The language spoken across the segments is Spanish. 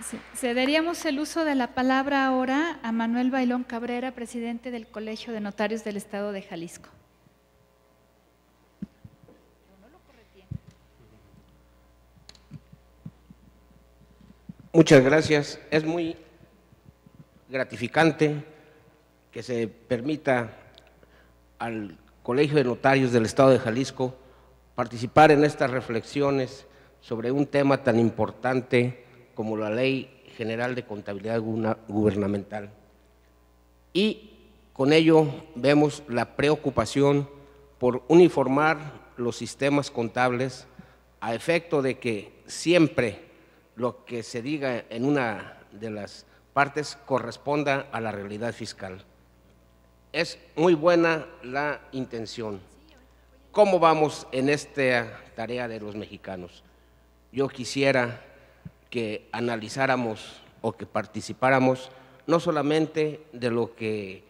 Sí, cederíamos el uso de la palabra ahora a Manuel Bailón Cabrera, presidente del Colegio de Notarios del Estado de Jalisco. Muchas gracias. Es muy gratificante que se permita al Colegio de Notarios del Estado de Jalisco participar en estas reflexiones sobre un tema tan importante como la Ley General de Contabilidad Gubernamental. Y con ello vemos la preocupación por uniformar los sistemas contables a efecto de que siempre lo que se diga en una de las partes corresponda a la realidad fiscal. Es muy buena la intención. ¿Cómo vamos en esta tarea de los mexicanos? Yo quisiera que analizáramos o que participáramos no solamente de lo que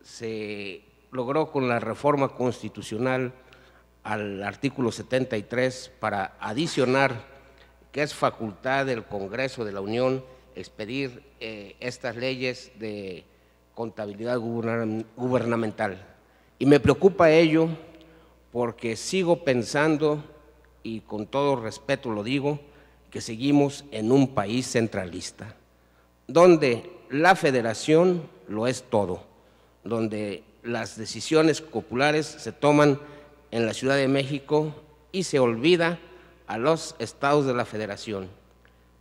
se logró con la reforma constitucional al artículo 73 para adicionar que es facultad del Congreso de la Unión expedir estas leyes de contabilidad gubernamental. Y me preocupa ello porque sigo pensando, y con todo respeto lo digo, que seguimos en un país centralista, donde la federación lo es todo, donde las decisiones populares se toman en la Ciudad de México y se olvida a los estados de la federación,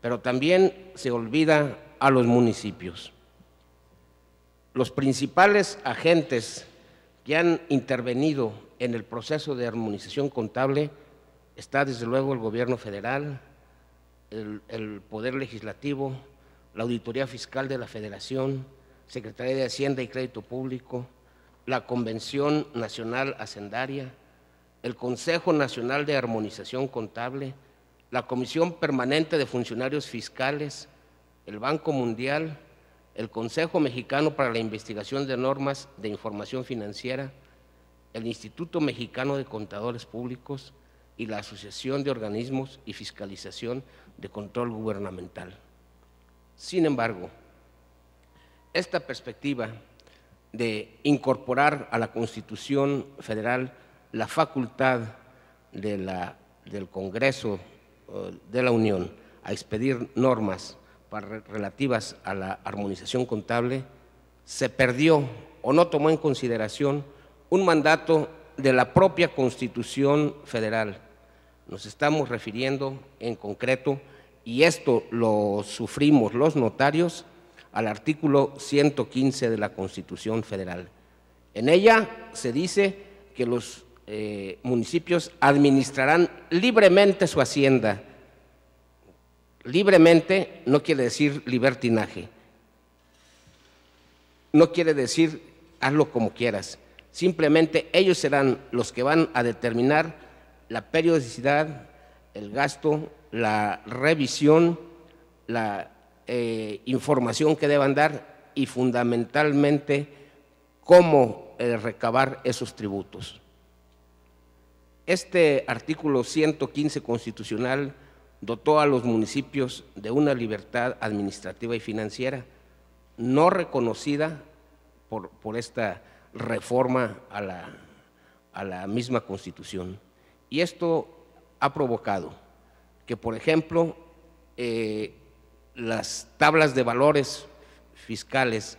pero también se olvida a los municipios. Los principales agentes que han intervenido en el proceso de armonización contable está desde luego el gobierno federal, el Poder Legislativo, la Auditoría Fiscal de la Federación, Secretaría de Hacienda y Crédito Público, la Convención Nacional Hacendaria, el Consejo Nacional de Armonización Contable, la Comisión Permanente de Funcionarios Fiscales, el Banco Mundial, el Consejo Mexicano para la Investigación de Normas de Información Financiera, el Instituto Mexicano de Contadores Públicos y la Asociación de Organismos y Fiscalización de Control Gubernamental. Sin embargo, esta perspectiva de incorporar a la Constitución Federal la facultad del Congreso de la Unión a expedir normas relativas a la armonización contable, se perdió o no tomó en consideración un mandato de la propia Constitución Federal. Nos estamos refiriendo en concreto, y esto lo sufrimos los notarios, al artículo 115 de la Constitución Federal. En ella se dice que los municipios administrarán libremente su hacienda. Libremente no quiere decir libertinaje, no quiere decir hazlo como quieras, simplemente ellos serán los que van a determinar la periodicidad, el gasto, la revisión, la información que deban dar y fundamentalmente cómo recabar esos tributos. Este artículo 115 constitucional dotó a los municipios de una libertad administrativa y financiera no reconocida por esta reforma a la misma Constitución. Y esto ha provocado que, por ejemplo, las tablas de valores fiscales,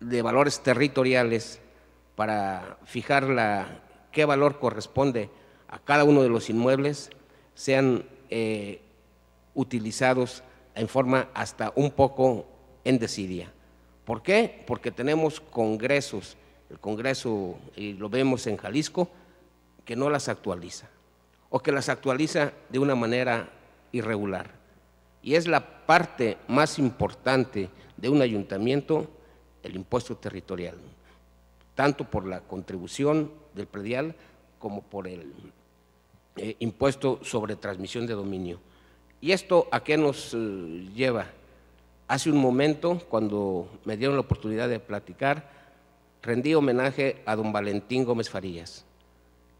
de valores territoriales, para fijar qué valor corresponde a cada uno de los inmuebles, sean utilizados en forma hasta un poco en desidia. ¿Por qué? Porque tenemos congresos, el Congreso, y lo vemos en Jalisco, que no las actualiza, o que las actualiza de una manera irregular. Y es la parte más importante de un ayuntamiento, el impuesto territorial, tanto por la contribución del predial como por el impuesto sobre transmisión de dominio. ¿Y esto a qué nos lleva? Hace un momento, cuando me dieron la oportunidad de platicar, rendí homenaje a don Valentín Gómez Farías,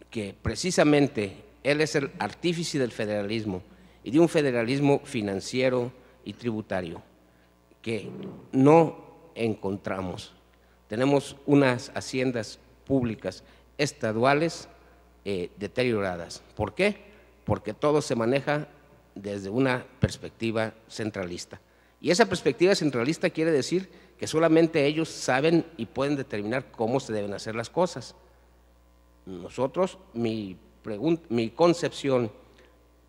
que precisamente él es el artífice del federalismo y de un federalismo financiero y tributario que no encontramos. Tenemos unas haciendas públicas estaduales deterioradas. ¿Por qué? Porque todo se maneja desde una perspectiva centralista. Y esa perspectiva centralista quiere decir que solamente ellos saben y pueden determinar cómo se deben hacer las cosas. Nosotros, mi concepción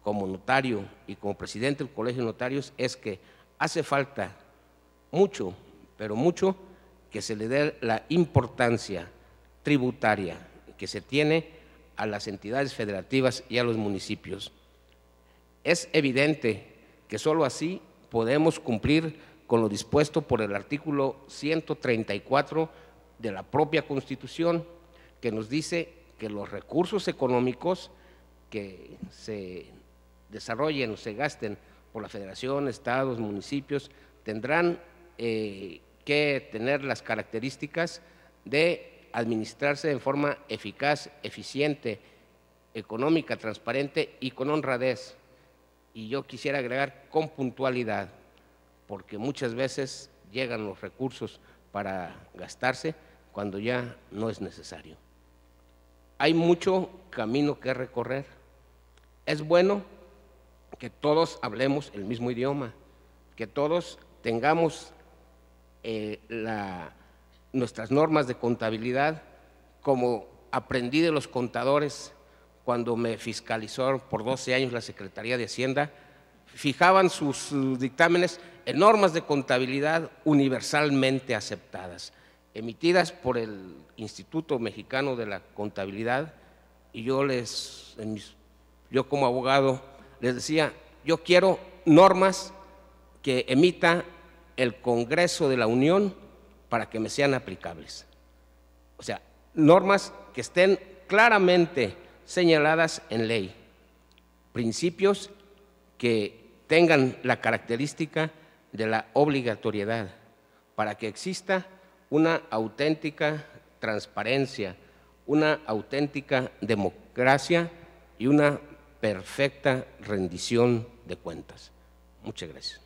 como notario y como presidente del Colegio de Notarios es que hace falta mucho, pero mucho, que se le dé la importancia tributaria que se tiene a las entidades federativas y a los municipios. Es evidente que solo así podemos cumplir con lo dispuesto por el artículo 134 de la propia Constitución, que nos dice que los recursos económicos que se desarrollen o se gasten por la Federación, estados, municipios, tendrán que tener las características de administrarse de forma eficaz, eficiente, económica, transparente y con honradez. Y yo quisiera agregar con puntualidad, porque muchas veces llegan los recursos para gastarse cuando ya no es necesario. Hay mucho camino que recorrer. Es bueno que todos hablemos el mismo idioma, que todos tengamos nuestras normas de contabilidad, como aprendí de los contadores cuando me fiscalizó por 12 años la Secretaría de Hacienda. Fijaban sus dictámenes en normas de contabilidad universalmente aceptadas, emitidas por el Instituto Mexicano de la Contabilidad, y yo como abogado les decía, yo quiero normas que emita el Congreso de la Unión para que me sean aplicables. O sea, normas que estén claramente señaladas en ley, principios que tengan la característica de la obligatoriedad, para que exista una auténtica transparencia, una auténtica democracia y una perfecta rendición de cuentas. Muchas gracias.